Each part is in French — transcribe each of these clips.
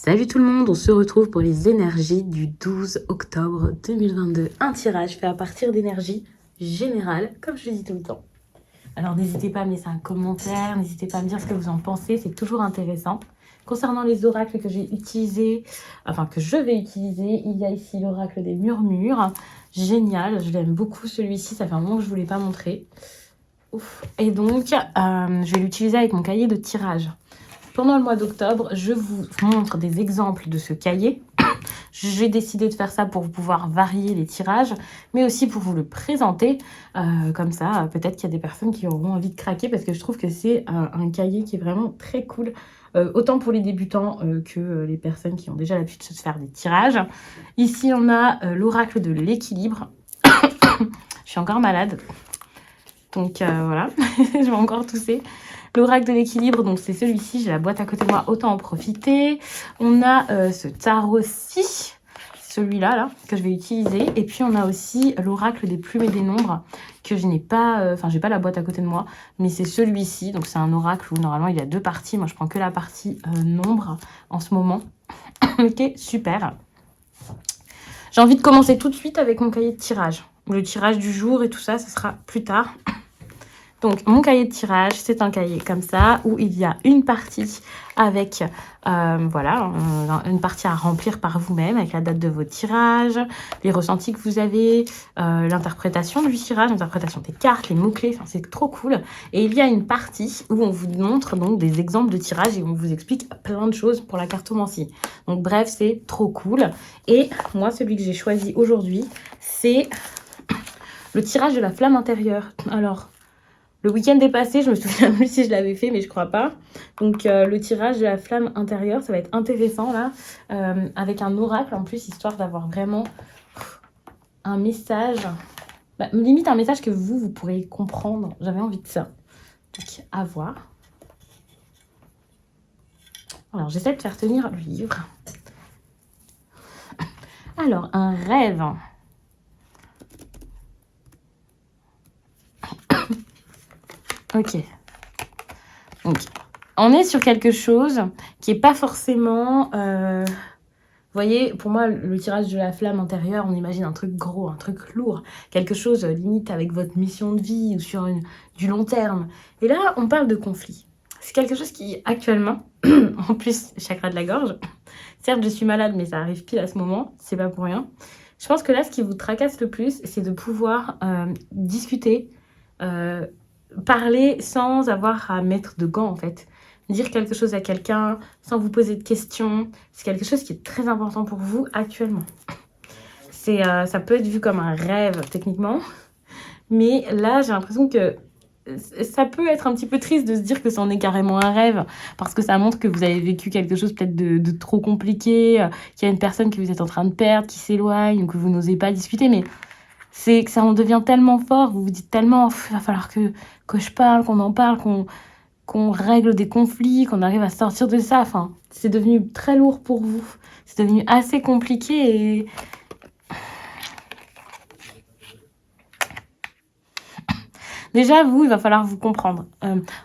Salut tout le monde, on se retrouve pour les énergies du 12 octobre 2022. Un tirage fait à partir d'énergie générale, comme je le dis tout le temps. Alors n'hésitez pas à me laisser un commentaire, n'hésitez pas à me dire ce que vous en pensez, c'est toujours intéressant. Concernant les oracles que j'ai utilisés, que je vais utiliser, il y a ici l'oracle des murmures. Génial, je l'aime beaucoup celui-ci, ça fait un moment que je ne vous l'ai pas montré. Ouf. Et donc, je vais l'utiliser avec mon cahier de tirage. Pendant le mois d'octobre, je vous montre des exemples de ce cahier. J'ai décidé de faire ça pour pouvoir varier les tirages, mais aussi pour vous le présenter. Comme ça, peut-être qu'il y a des personnes qui auront envie de craquer parce que je trouve que c'est un cahier qui est vraiment très cool. Autant pour les débutants que les personnes qui ont déjà l'habitude de se faire des tirages. Ici, on a l'oracle de l'équilibre. Je suis encore malade. Donc voilà, je vais encore tousser. L'oracle de l'équilibre, donc c'est celui-ci, j'ai la boîte à côté de moi, autant en profiter. On a ce tarot-ci, celui-là, là, que je vais utiliser. Et puis on a aussi l'oracle des plumes et des nombres, que je n'ai pas, j'ai pas la boîte à côté de moi, mais c'est celui-ci. Donc c'est un oracle où normalement il y a deux parties. Moi je prends que la partie nombre en ce moment. Ok, super. J'ai envie de commencer tout de suite avec mon cahier de tirage. Le tirage du jour et tout ça, ce sera plus tard. Donc, mon cahier de tirage, c'est un cahier comme ça, où il y a une partie avec, une partie à remplir par vous-même, avec la date de vos tirages, les ressentis que vous avez, l'interprétation du tirage, l'interprétation des cartes, les mots-clés, enfin, c'est trop cool. Et il y a une partie où on vous montre donc des exemples de tirages et on vous explique plein de choses pour la cartomancie. Donc, bref, c'est trop cool. Et moi, celui que j'ai choisi aujourd'hui, c'est le tirage de la flamme intérieure. Alors, le week-end est passé, je me souviens plus si je l'avais fait, mais je crois pas. Donc, le tirage de la flamme intérieure, ça va être intéressant, là. Avec un oracle, en plus, histoire d'avoir vraiment un message. Limite, un message que vous pourrez comprendre. J'avais envie de ça. Donc, à voir. Alors, j'essaie de faire tenir le livre. Alors, un rêve. Ok. Donc, on est sur quelque chose qui n'est pas forcément... Vous voyez, pour moi, le tirage de la flamme intérieure, on imagine un truc gros, un truc lourd, quelque chose limite avec votre mission de vie ou sur du long terme. Et là, on parle de conflit. C'est quelque chose qui, actuellement, en plus, chakra de la gorge, certes, je suis malade, mais ça arrive pile à ce moment, c'est pas pour rien. Je pense que là, ce qui vous tracasse le plus, c'est de pouvoir discuter, parler sans avoir à mettre de gants, en fait. Dire quelque chose à quelqu'un sans vous poser de questions, c'est quelque chose qui est très important pour vous actuellement. Ça peut être vu comme un rêve techniquement, mais là j'ai l'impression que ça peut être un petit peu triste de se dire que c'en est carrément un rêve, parce que ça montre que vous avez vécu quelque chose peut-être de trop compliqué, qu'il y a une personne que vous êtes en train de perdre, qui s'éloigne, ou que vous n'osez pas discuter, mais c'est que ça en devient tellement fort, vous vous dites tellement, il va falloir que je parle, qu'on en parle, qu'on règle des conflits, qu'on arrive à sortir de ça. Enfin, c'est devenu très lourd pour vous. C'est devenu assez compliqué et... Déjà, vous, il va falloir vous comprendre.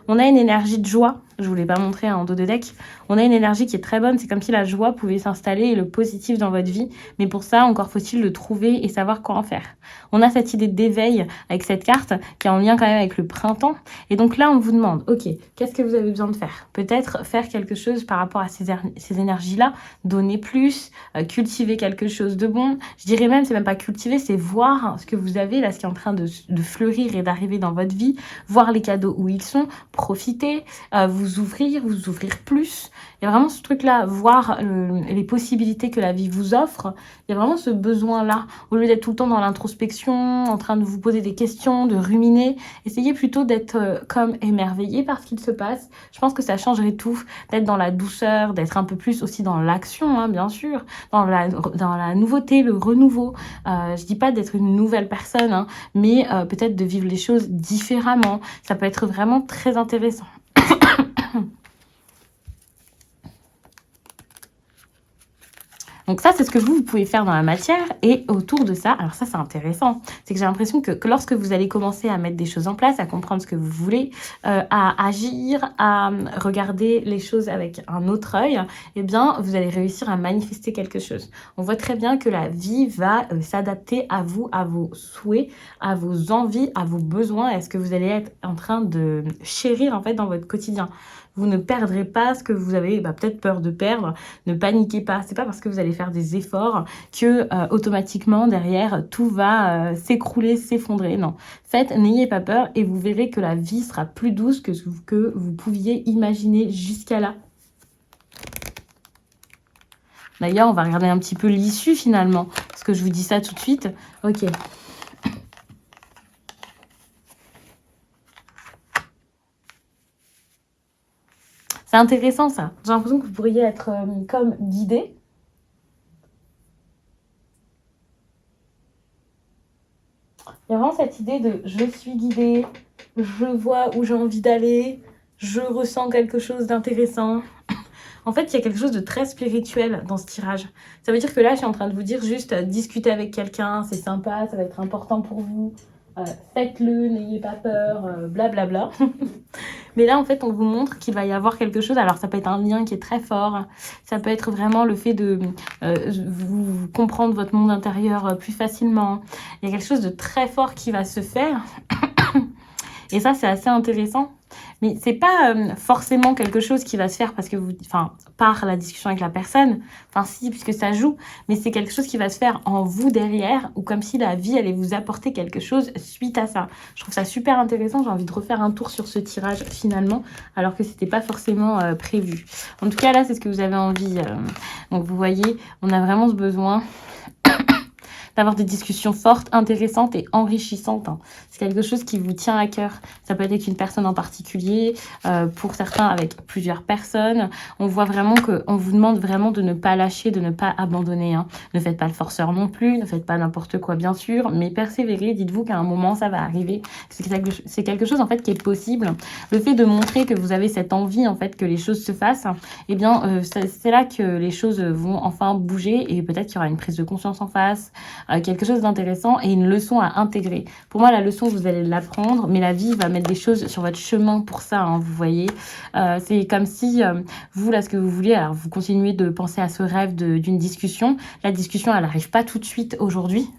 On a une énergie de joie. Je ne vous l'ai pas montré en dos de deck. On a une énergie qui est très bonne. C'est comme si la joie pouvait s'installer et le positif dans votre vie. Mais pour ça, encore faut-il le trouver et savoir quoi en faire. On a cette idée d'éveil avec cette carte qui est en lien quand même avec le printemps. Et donc là, on vous demande, ok, qu'est-ce que vous avez besoin de faire? Peut-être faire quelque chose par rapport à ces énergies-là. Donner plus, cultiver quelque chose de bon. Je dirais même, c'est même pas cultiver, c'est voir ce que vous avez là, ce qui est en train de fleurir et d'arriver dans votre vie. Voir les cadeaux où ils sont. Profiter, vous ouvrir plus. Il y a vraiment ce truc-là, voir les possibilités que la vie vous offre. Il y a vraiment ce besoin-là. Au lieu d'être tout le temps dans l'introspection, en train de vous poser des questions, de ruminer, essayez plutôt d'être comme émerveillé par ce qu'il se passe. Je pense que ça changerait tout, d'être dans la douceur, d'être un peu plus aussi dans l'action, hein, bien sûr, dans la nouveauté, le renouveau. Je dis pas d'être une nouvelle personne, hein, mais peut-être de vivre les choses différemment. Ça peut être vraiment très intéressant. Donc ça, c'est ce que vous pouvez faire dans la matière. Et autour de ça, alors ça, c'est intéressant. C'est que j'ai l'impression que lorsque vous allez commencer à mettre des choses en place, à comprendre ce que vous voulez, à agir, à regarder les choses avec un autre œil, eh bien, vous allez réussir à manifester quelque chose. On voit très bien que la vie va s'adapter à vous, à vos souhaits, à vos envies, à vos besoins, et à ce que vous allez être en train de chérir, en fait, dans votre quotidien. Vous ne perdrez pas ce que vous avez peut-être peur de perdre. Ne paniquez pas. C'est pas parce que vous allez faire des efforts que automatiquement derrière tout va s'écrouler, s'effondrer. Non. Faites, n'ayez pas peur et vous verrez que la vie sera plus douce que ce que vous pouviez imaginer jusqu'à là. D'ailleurs, on va regarder un petit peu l'issue finalement. Parce que je vous dis ça tout de suite. Ok. C'est intéressant ça. J'ai l'impression que vous pourriez être comme guidé. Il y a vraiment cette idée de je suis guidée, je vois où j'ai envie d'aller, je ressens quelque chose d'intéressant. En fait, il y a quelque chose de très spirituel dans ce tirage. Ça veut dire que là, je suis en train de vous dire juste discutez avec quelqu'un, c'est sympa, ça va être important pour vous. Faites-le, n'ayez pas peur, blablabla. Mais là, en fait, on vous montre qu'il va y avoir quelque chose. Alors, ça peut être un lien qui est très fort. Ça peut être vraiment le fait de vous comprendre votre monde intérieur plus facilement. Il y a quelque chose de très fort qui va se faire. Et ça, c'est assez intéressant. Mais c'est pas forcément quelque chose qui va se faire parce que par la discussion avec la personne. Enfin, si, puisque ça joue. Mais c'est quelque chose qui va se faire en vous derrière, ou comme si la vie allait vous apporter quelque chose suite à ça. Je trouve ça super intéressant. J'ai envie de refaire un tour sur ce tirage finalement, alors que c'était pas forcément prévu. En tout cas, là, c'est ce que vous avez envie. Donc, vous voyez, on a vraiment ce besoin d'avoir des discussions fortes, intéressantes et enrichissantes. C'est quelque chose qui vous tient à cœur. Ça peut être avec une personne en particulier, pour certains avec plusieurs personnes. On voit vraiment qu'on vous demande vraiment de ne pas lâcher, de ne pas abandonner. Ne faites pas le forceur non plus, ne faites pas n'importe quoi bien sûr, mais persévérez, dites-vous qu'à un moment ça va arriver. C'est quelque chose en fait qui est possible. Le fait de montrer que vous avez cette envie en fait que les choses se fassent, eh bien c'est là que les choses vont enfin bouger et peut-être qu'il y aura une prise de conscience en face, quelque chose d'intéressant et une leçon à intégrer. Pour moi, la leçon, vous allez l'apprendre, mais la vie va mettre des choses sur votre chemin pour ça, vous voyez. C'est comme si, vous, là, ce que vous voulez, alors vous continuez de penser à ce rêve d'une discussion. La discussion, elle n'arrive pas tout de suite aujourd'hui.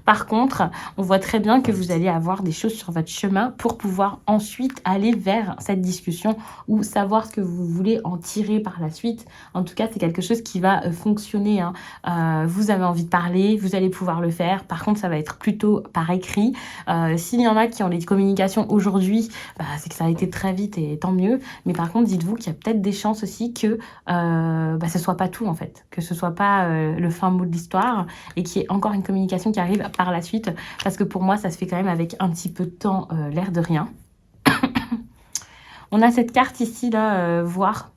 Par contre, on voit très bien que vous allez avoir des choses sur votre chemin pour pouvoir ensuite aller vers cette discussion ou savoir ce que vous voulez en tirer par la suite. En tout cas, c'est quelque chose qui va fonctionner. Vous avez envie de parler, vous allez pouvoir le faire. Par contre, ça va être plutôt par écrit. S'il y en a qui ont les communications aujourd'hui, c'est que ça a été très vite et tant mieux. Mais par contre, dites-vous qu'il y a peut-être des chances aussi que ce soit pas tout en fait. Que ce soit pas le fin mot de l'histoire et qu'il y ait encore une communication qui arrive par la suite, parce que pour moi ça se fait quand même avec un petit peu de temps, l'air de rien. On a cette carte ici là, voir.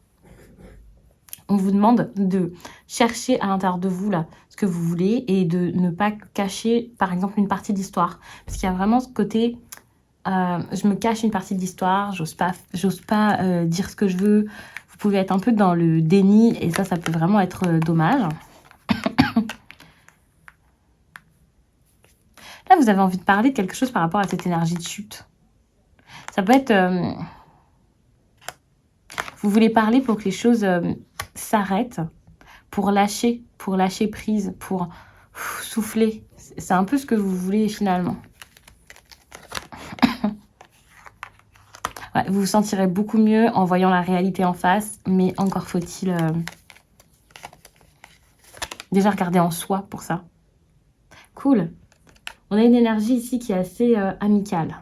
On vous demande de chercher à l'intérieur de vous là ce que vous voulez et de ne pas cacher par exemple une partie de l'histoire, parce qu'il y a vraiment ce côté je me cache une partie de l'histoire, j'ose pas dire ce que je veux. Vous pouvez être un peu dans le déni et ça peut vraiment être dommage. Là, vous avez envie de parler de quelque chose par rapport à cette énergie de chute. Ça peut être... vous voulez parler pour que les choses s'arrêtent, pour lâcher prise, pour souffler. C'est un peu ce que vous voulez finalement. Ouais, vous vous sentirez beaucoup mieux en voyant la réalité en face, mais encore faut-il déjà regarder en soi pour ça. Cool. On a une énergie ici qui est assez amicale.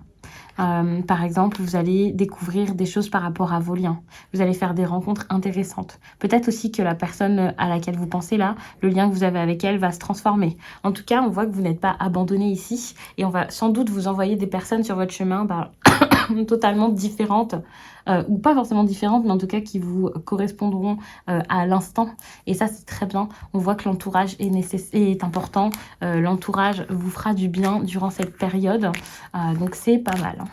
Par exemple, vous allez découvrir des choses par rapport à vos liens. Vous allez faire des rencontres intéressantes. Peut-être aussi que la personne à laquelle vous pensez là, le lien que vous avez avec elle va se transformer. En tout cas, on voit que vous n'êtes pas abandonné ici. Et on va sans doute vous envoyer des personnes sur votre chemin totalement différentes. Ou pas forcément différentes, mais en tout cas qui vous correspondront à l'instant. Et ça, c'est très bien. On voit que l'entourage est important. L'entourage vous fera du bien durant cette période. Donc, c'est pas mal.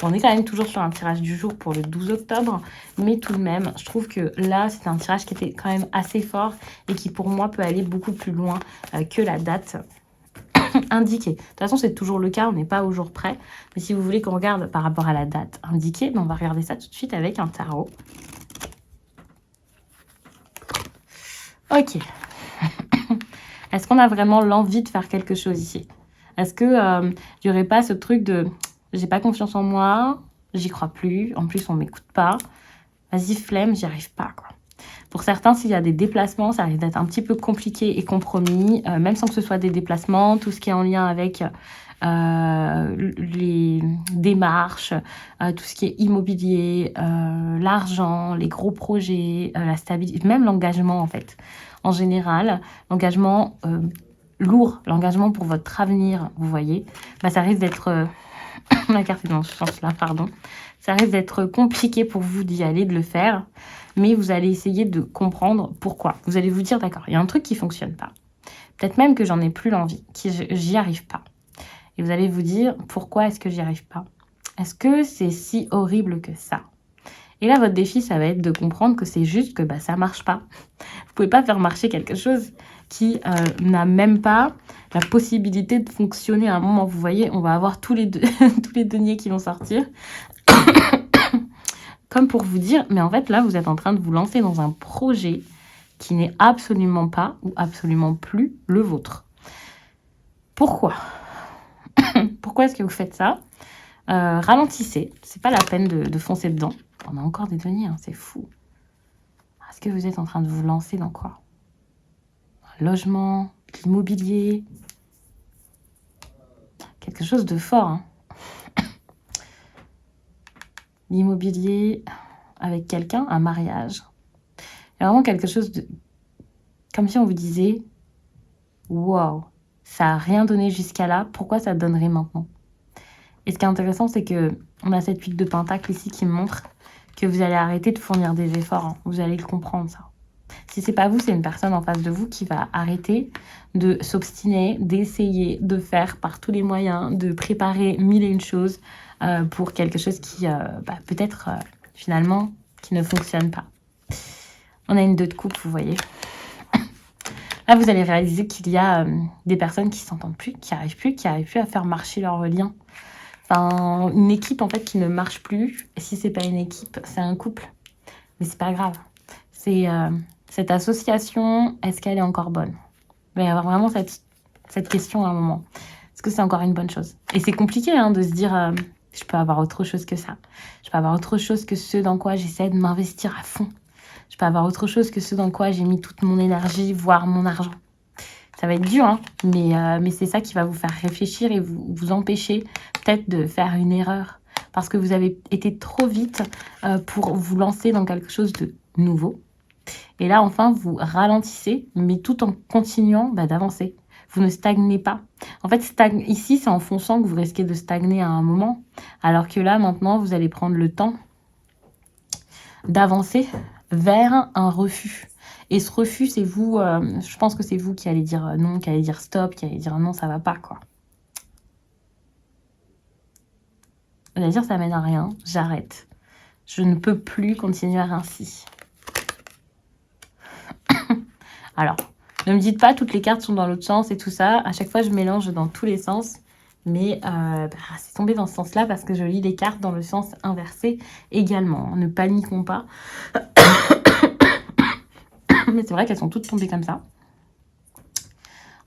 On est quand même toujours sur un tirage du jour pour le 12 octobre, mais tout de même, je trouve que là, c'est un tirage qui était quand même assez fort et qui, pour moi, peut aller beaucoup plus loin que la date indiquée. De toute façon, c'est toujours le cas, on n'est pas au jour près. Mais si vous voulez qu'on regarde par rapport à la date indiquée, on va regarder ça tout de suite avec un tarot. Ok. Est-ce qu'on a vraiment l'envie de faire quelque chose ici? Est-ce que n'y aurait pas ce truc de j'ai pas confiance en moi, j'y crois plus, en plus on m'écoute pas, vas-y flemme, j'y arrive pas quoi. Pour certains, s'il y a des déplacements, ça risque d'être un petit peu compliqué et compromis, même sans que ce soit des déplacements, tout ce qui est en lien avec les démarches, tout ce qui est immobilier, l'argent, les gros projets, la stabilité, même l'engagement en fait. En général, l'engagement lourd, l'engagement pour votre avenir, vous voyez, bah, ça risque d'être... la carte est dans ce sens-là, pardon. Ça risque d'être compliqué pour vous d'y aller, de le faire, mais vous allez essayer de comprendre pourquoi. Vous allez vous dire, d'accord, il y a un truc qui ne fonctionne pas. Peut-être même que j'en ai plus l'envie, que j'y arrive pas. Et vous allez vous dire, pourquoi est-ce que j'y arrive pas? Est-ce que c'est si horrible que ça? Et là, votre défi, ça va être de comprendre que c'est juste que bah, ça marche pas. Vous pouvez pas faire marcher quelque chose qui n'a même pas la possibilité de fonctionner à un moment. Vous voyez, on va avoir tous les deniers qui vont sortir. Comme pour vous dire, mais en fait, là, vous êtes en train de vous lancer dans un projet qui n'est absolument pas ou absolument plus le vôtre. Pourquoi? Pourquoi est-ce que vous faites ça? Ralentissez. C'est pas la peine de foncer dedans. On a encore des deniers, hein, c'est fou. Est-ce que vous êtes en train de vous lancer dans quoi? Un logement, l'immobilier, quelque chose de fort. Hein. L'immobilier avec quelqu'un, un mariage. Il y a vraiment quelque chose de... Comme si on vous disait, wow, ça n'a rien donné jusqu'à là, pourquoi ça donnerait maintenant? Et ce qui est intéressant, c'est que on a cette 8 de pentacle ici qui montre que vous allez arrêter de fournir des efforts. Hein. Vous allez le comprendre, ça. Si c'est pas vous, c'est une personne en face de vous qui va arrêter de s'obstiner, d'essayer, de faire par tous les moyens, de préparer mille et une choses pour quelque chose qui peut-être finalement qui ne fonctionne pas. On a une 2 de coupe, vous voyez. Là, vous allez réaliser qu'il y a des personnes qui s'entendent plus, qui n'arrivent plus à faire marcher leurs liens. Enfin, une équipe en fait qui ne marche plus. Et si c'est pas une équipe, c'est un couple. Mais c'est pas grave. C'est cette association, est-ce qu'elle est encore bonne? Il va y avoir vraiment cette question à un moment. Est-ce que c'est encore une bonne chose? Et c'est compliqué hein, de se dire, je peux avoir autre chose que ça. Je peux avoir autre chose que ce dans quoi j'essaie de m'investir à fond. Je peux avoir autre chose que ce dans quoi j'ai mis toute mon énergie, voire mon argent. Ça va être dur, hein, mais c'est ça qui va vous faire réfléchir et vous empêcher peut-être de faire une erreur. Parce que vous avez été trop vite pour vous lancer dans quelque chose de nouveau. Et là, enfin, vous ralentissez, mais tout en continuant d'avancer. Vous ne stagnez pas. En fait, ici, c'est en fonçant que vous risquez de stagner à un moment. Alors que là, maintenant, vous allez prendre le temps d'avancer vers un refus. Et ce refus, c'est vous, je pense que c'est vous qui allez dire non, qui allez dire stop, qui allez dire non, ça va pas, quoi. Vous allez dire, ça mène à rien, j'arrête. Je ne peux plus continuer ainsi. Alors, ne me dites pas, toutes les cartes sont dans l'autre sens et tout ça. À chaque fois, je mélange dans tous les sens. Mais c'est tombé dans ce sens-là parce que je lis les cartes dans le sens inversé également. Ne paniquons pas. Mais c'est vrai qu'elles sont toutes tombées comme ça.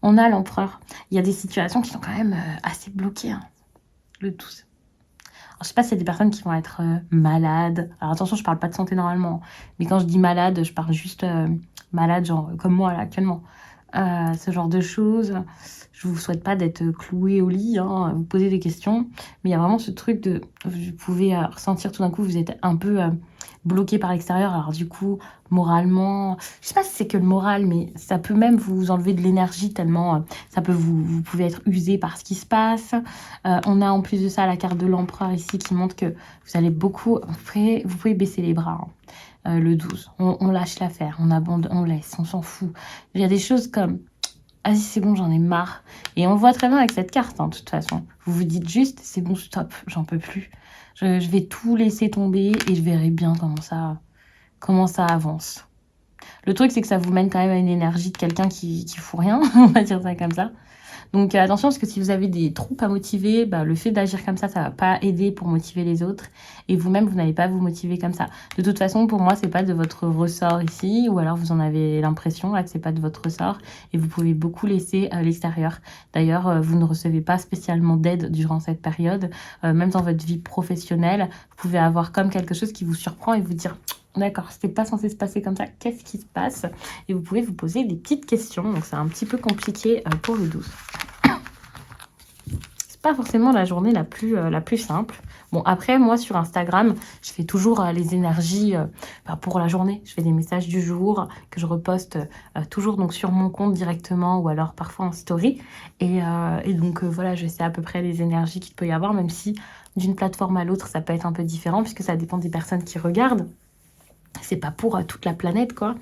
On a l'empereur. Il y a des situations qui sont quand même assez bloquées. Hein. Le 12. Alors, je sais pas si c'est des personnes qui vont être malades. Alors attention, je parle pas de santé normalement. Mais quand je dis malade, je parle juste malade, genre comme moi là actuellement. Ce genre de choses. Je vous souhaite pas d'être cloué au lit, hein, vous poser des questions. Mais il y a vraiment ce truc de... Vous pouvez ressentir tout d'un coup, vous êtes un peu bloqué par l'extérieur. Alors du coup, moralement... Je sais pas si c'est que le moral, mais ça peut même vous enlever de l'énergie tellement... ça peut vous pouvez être usé par ce qui se passe. On a en plus de ça la carte de l'empereur ici qui montre que vous allez beaucoup... Vous pouvez baisser les bras, hein. Le 12, on lâche l'affaire, on abandonne, on laisse, on s'en fout. Il y a des choses comme vas-y, c'est bon, j'en ai marre. Et on le voit très bien avec cette carte, de toute façon. Vous vous dites juste, c'est bon, stop, j'en peux plus. Je vais tout laisser tomber et je verrai bien comment ça avance. Le truc, c'est que ça vous mène quand même à une énergie de quelqu'un qui fout rien, on va dire ça comme ça. Donc attention, parce que si vous avez des troupes à motiver, le fait d'agir comme ça va pas aider pour motiver les autres. Et vous-même, vous n'allez pas vous motiver comme ça. De toute façon, pour moi, c'est pas de votre ressort ici. Ou alors, vous en avez l'impression là que c'est pas de votre ressort. Et vous pouvez beaucoup laisser à l'extérieur. D'ailleurs, vous ne recevez pas spécialement d'aide durant cette période. Même dans votre vie professionnelle, vous pouvez avoir comme quelque chose qui vous surprend et vous dire... D'accord, c'était pas censé se passer comme ça. Qu'est-ce qui se passe? Et vous pouvez vous poser des petites questions. Donc, c'est un petit peu compliqué pour le 12. C'est pas forcément la journée la plus simple. Bon, après, moi, sur Instagram, je fais toujours les énergies pour la journée. Je fais des messages du jour que je reposte toujours donc, sur mon compte directement ou alors parfois en story. Et donc, voilà, je sais à peu près les énergies qu'il peut y avoir, même si d'une plateforme à l'autre, ça peut être un peu différent puisque ça dépend des personnes qui regardent. C'est pas pour toute la planète, quoi.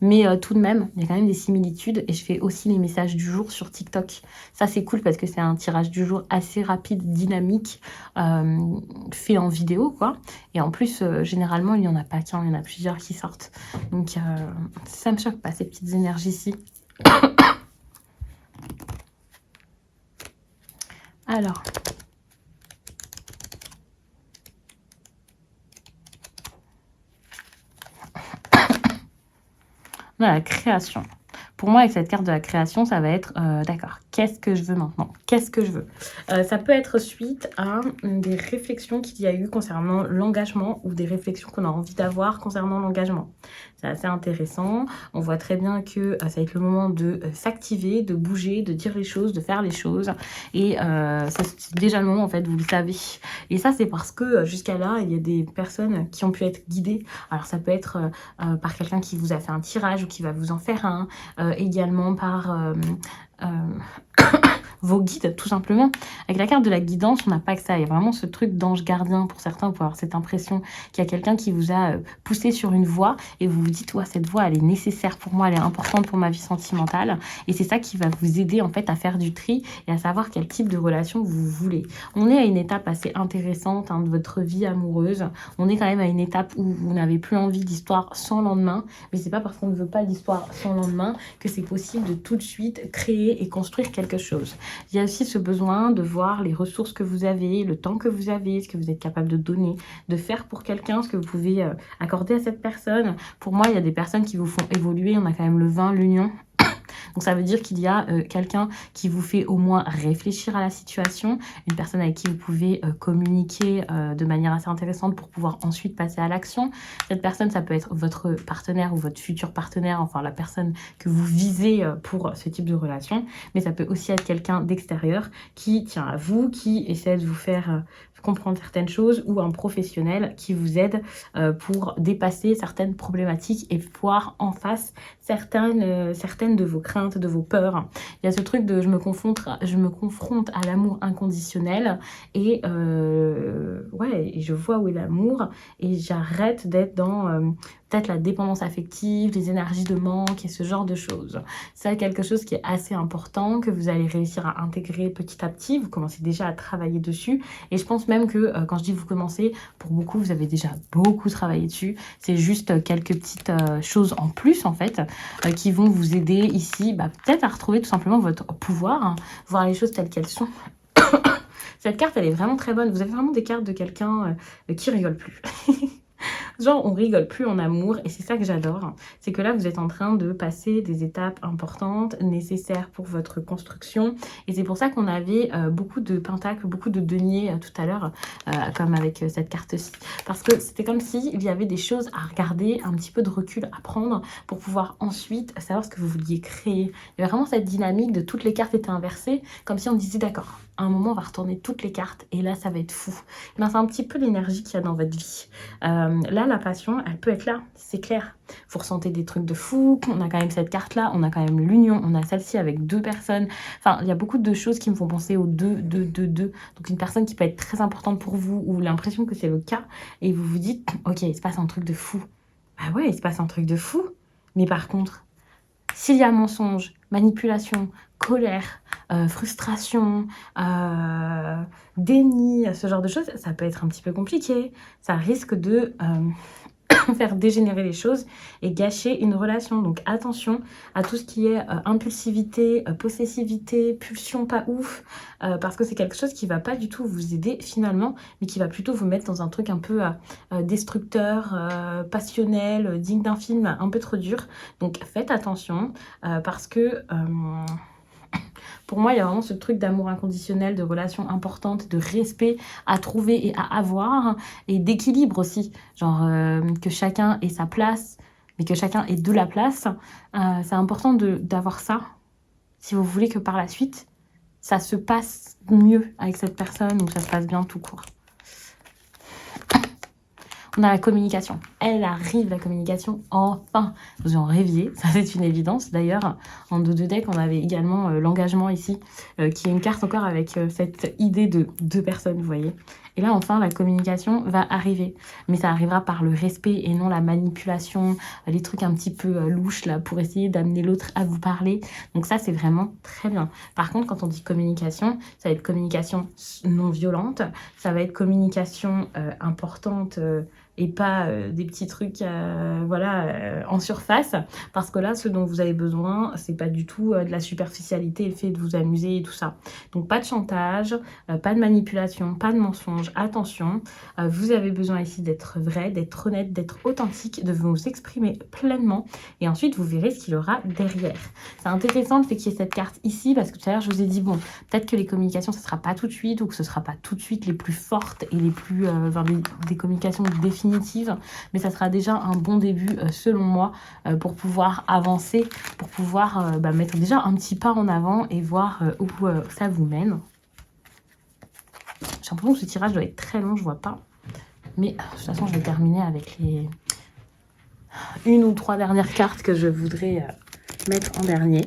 Mais tout de même, il y a quand même des similitudes. Et je fais aussi les messages du jour sur TikTok. Ça, c'est cool parce que c'est un tirage du jour assez rapide, dynamique, fait en vidéo, quoi. Et en plus, généralement, il n'y en a pas qu'un, il y en a plusieurs qui sortent. Donc, ça me choque pas, ces petites énergies-ci. Alors... la création. Pour moi, avec cette carte de la création, ça va être, d'accord, qu'est-ce que je veux maintenant? Qu'est-ce que je veux? Ça peut être suite à des réflexions qu'il y a eu concernant l'engagement ou des réflexions qu'on a envie d'avoir concernant l'engagement. C'est assez intéressant. On voit très bien que ça va être le moment de s'activer, de bouger, de dire les choses, de faire les choses. Et c'est déjà le moment, en fait, vous le savez. Et ça, c'est parce que jusqu'à là, il y a des personnes qui ont pu être guidées. Alors, ça peut être par quelqu'un qui vous a fait un tirage ou qui va vous en faire un. Également par vos guides, tout simplement. Avec la carte de la guidance, on n'a pas que ça. Il y a vraiment ce truc d'ange gardien pour certains, pour avoir cette impression qu'il y a quelqu'un qui vous a poussé sur une voie et vous vous dites, ouais, cette voie, elle est nécessaire pour moi, elle est importante pour ma vie sentimentale. Et c'est ça qui va vous aider, en fait, à faire du tri et à savoir quel type de relation vous voulez. On est à une étape assez intéressante de votre vie amoureuse. On est quand même à une étape où vous n'avez plus envie d'histoire sans lendemain. Mais c'est pas parce qu'on ne veut pas d'histoire sans lendemain que c'est possible de tout de suite créer et construire quelque chose. Il y a aussi ce besoin de voir les ressources que vous avez, le temps que vous avez, ce que vous êtes capable de donner, de faire pour quelqu'un, ce que vous pouvez accorder à cette personne. Pour moi, il y a des personnes qui vous font évoluer. On a quand même le 20, l'union. Donc ça veut dire qu'il y a quelqu'un qui vous fait au moins réfléchir à la situation, une personne avec qui vous pouvez communiquer de manière assez intéressante pour pouvoir ensuite passer à l'action. Cette personne, ça peut être votre partenaire ou votre futur partenaire, enfin la personne que vous visez pour ce type de relation, mais ça peut aussi être quelqu'un d'extérieur qui tient à vous, qui essaie de vous faire comprendre certaines choses, ou un professionnel qui vous aide pour dépasser certaines problématiques et voir en face certaines de vos craintes, de vos peurs. Il y a ce truc de je me confronte à l'amour inconditionnel et et je vois où est l'amour et j'arrête d'être dans peut-être la dépendance affective, les énergies de manque et ce genre de choses. C'est quelque chose qui est assez important, que vous allez réussir à intégrer petit à petit. Vous commencez déjà à travailler dessus. Et je pense même que quand je dis vous commencez, pour beaucoup, vous avez déjà beaucoup travaillé dessus. C'est juste quelques petites choses en plus, en fait, qui vont vous aider ici, peut-être à retrouver tout simplement votre pouvoir, voir les choses telles qu'elles sont. Cette carte, elle est vraiment très bonne. Vous avez vraiment des cartes de quelqu'un qui rigole plus. Genre, on rigole plus en amour et c'est ça que j'adore. C'est que là, vous êtes en train de passer des étapes importantes, nécessaires pour votre construction. Et c'est pour ça qu'on avait beaucoup de pentacles, beaucoup de deniers tout à l'heure, comme avec cette carte-ci. Parce que c'était comme s'il y avait des choses à regarder, un petit peu de recul à prendre pour pouvoir ensuite savoir ce que vous vouliez créer. Il y avait vraiment cette dynamique de toutes les cartes étaient inversées, comme si on disait d'accord, à un moment, on va retourner toutes les cartes et là, ça va être fou. C'est un petit peu l'énergie qu'il y a dans votre vie. Là, la passion, elle peut être là, c'est clair. Vous ressentez des trucs de fou, on a quand même cette carte-là, on a quand même l'union, on a celle-ci avec 2 personnes. Enfin, il y a beaucoup de choses qui me font penser aux 2. Donc, une personne qui peut être très importante pour vous ou l'impression que c'est le cas et vous vous dites, ok, il se passe un truc de fou. Bah ouais, il se passe un truc de fou. Mais par contre, s'il y a mensonge, manipulation, colère, frustration, déni, ce genre de choses, ça peut être un petit peu compliqué. Ça risque de faire dégénérer les choses et gâcher une relation. Donc attention à tout ce qui est impulsivité, possessivité, pulsion pas ouf, parce que c'est quelque chose qui va pas du tout vous aider finalement, mais qui va plutôt vous mettre dans un truc un peu destructeur, passionnel, digne d'un film un peu trop dur. Donc faites attention parce que pour moi, il y a vraiment ce truc d'amour inconditionnel, de relation importante, de respect à trouver et à avoir, et d'équilibre aussi. Genre que chacun ait sa place, mais que chacun ait de la place. C'est important d'avoir ça, si vous voulez que par la suite, ça se passe mieux avec cette personne, ou ça se passe bien tout court. On a la communication. Elle arrive, la communication, enfin. Vous en rêviez, ça c'est une évidence. D'ailleurs, en dos de deck, on avait également l'engagement ici, qui est une carte encore avec cette idée de deux personnes, vous voyez. Et là, enfin, la communication va arriver. Mais ça arrivera par le respect et non la manipulation, les trucs un petit peu louches, là, pour essayer d'amener l'autre à vous parler. Donc ça, c'est vraiment très bien. Par contre, quand on dit communication, ça va être communication non violente, ça va être communication importante, et pas des petits trucs en surface, parce que là ce dont vous avez besoin c'est pas du tout de la superficialité, le fait de vous amuser et tout ça. Donc pas de chantage, pas de manipulation, pas de mensonge, attention, vous avez besoin ici d'être vrai, d'être honnête, d'être authentique, de vous exprimer pleinement, et ensuite vous verrez ce qu'il y aura derrière. C'est intéressant le fait qu'il y ait cette carte ici, parce que tout à l'heure je vous ai dit bon, peut-être que les communications ce sera pas tout de suite, ou que ce sera pas tout de suite les plus fortes et les plus des communications définitives, mais ça sera déjà un bon début selon moi pour pouvoir avancer, pour pouvoir mettre déjà un petit pas en avant et voir où ça vous mène. J'ai l'impression que ce tirage doit être très long, je vois pas, mais de toute façon je vais terminer avec les 1 ou 3 dernières cartes que je voudrais mettre en dernier.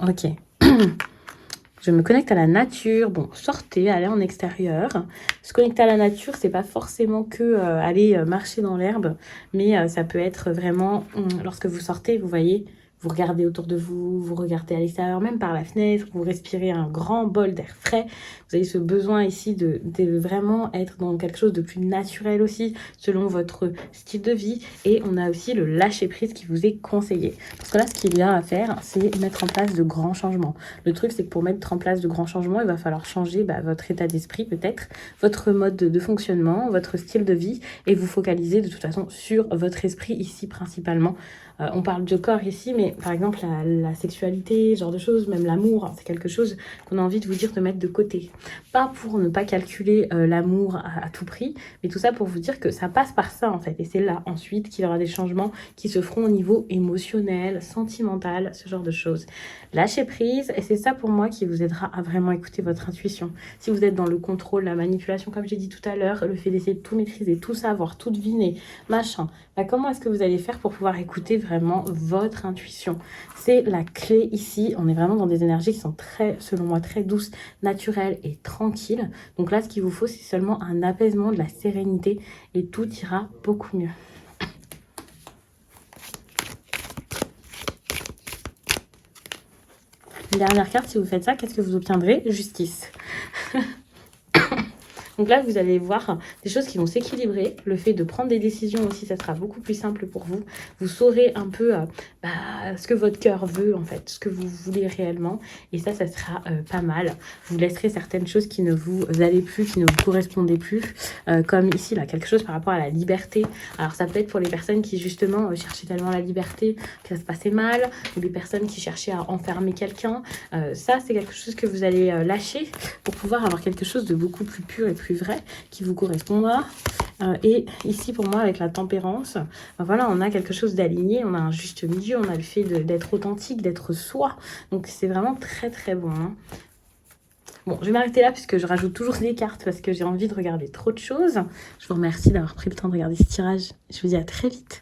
Ok. Je me connecte à la nature. Bon, sortez, allez en extérieur. Se connecter à la nature, c'est pas forcément que aller marcher dans l'herbe, mais ça peut être vraiment, lorsque vous sortez, vous voyez, vous regardez autour de vous, vous regardez à l'extérieur, même par la fenêtre, vous respirez un grand bol d'air frais. Vous avez ce besoin ici de vraiment être dans quelque chose de plus naturel aussi, selon votre style de vie. Et on a aussi le lâcher-prise qui vous est conseillé. Parce que là, ce qu'il y a à faire, c'est mettre en place de grands changements. Le truc, c'est que pour mettre en place de grands changements, il va falloir changer votre état d'esprit peut-être, votre mode de fonctionnement, votre style de vie, et vous focaliser de toute façon sur votre esprit ici principalement. On parle de corps ici, mais par exemple la sexualité, ce genre de choses, même l'amour, hein, c'est quelque chose qu'on a envie de vous dire de mettre de côté. Pas pour ne pas calculer l'amour à tout prix, mais tout ça pour vous dire que ça passe par ça en fait. Et c'est là ensuite qu'il y aura des changements qui se feront au niveau émotionnel, sentimental, ce genre de choses. Lâchez prise, et c'est ça pour moi qui vous aidera à vraiment écouter votre intuition. Si vous êtes dans le contrôle, la manipulation, comme j'ai dit tout à l'heure, le fait d'essayer de tout maîtriser, tout savoir, tout deviner, machin, comment est-ce que vous allez faire pour pouvoir écouter vraiment votre intuition? C'est la clé ici. On est vraiment dans des énergies qui sont très, selon moi, très douces, naturelles et tranquilles. Donc là, ce qu'il vous faut, c'est seulement un apaisement, de la sérénité, et tout ira beaucoup mieux. Une dernière carte, si vous faites ça, qu'est-ce que vous obtiendrez? Justice. Donc là, vous allez voir des choses qui vont s'équilibrer. Le fait de prendre des décisions aussi, ça sera beaucoup plus simple pour vous. Vous saurez un peu ce que votre cœur veut, en fait, ce que vous voulez réellement. Et ça sera pas mal. Vous laisserez certaines choses qui ne vous allaient plus, qui ne vous correspondaient plus. Comme ici, là, quelque chose par rapport à la liberté. Alors, ça peut être pour les personnes qui, justement, cherchaient tellement la liberté que ça se passait mal. Ou les personnes qui cherchaient à enfermer quelqu'un. Ça, c'est quelque chose que vous allez lâcher pour pouvoir avoir quelque chose de beaucoup plus pur et plus vrai qui vous correspondra. Et ici pour moi avec la tempérance, voilà, on a quelque chose d'aligné, on a un juste milieu, on a le fait d'être authentique, d'être soi, donc c'est vraiment très très bon, hein. Bon, je vais m'arrêter là puisque je rajoute toujours des cartes parce que j'ai envie de regarder trop de choses. Je vous remercie d'avoir pris le temps de regarder ce tirage. Je vous dis à très vite.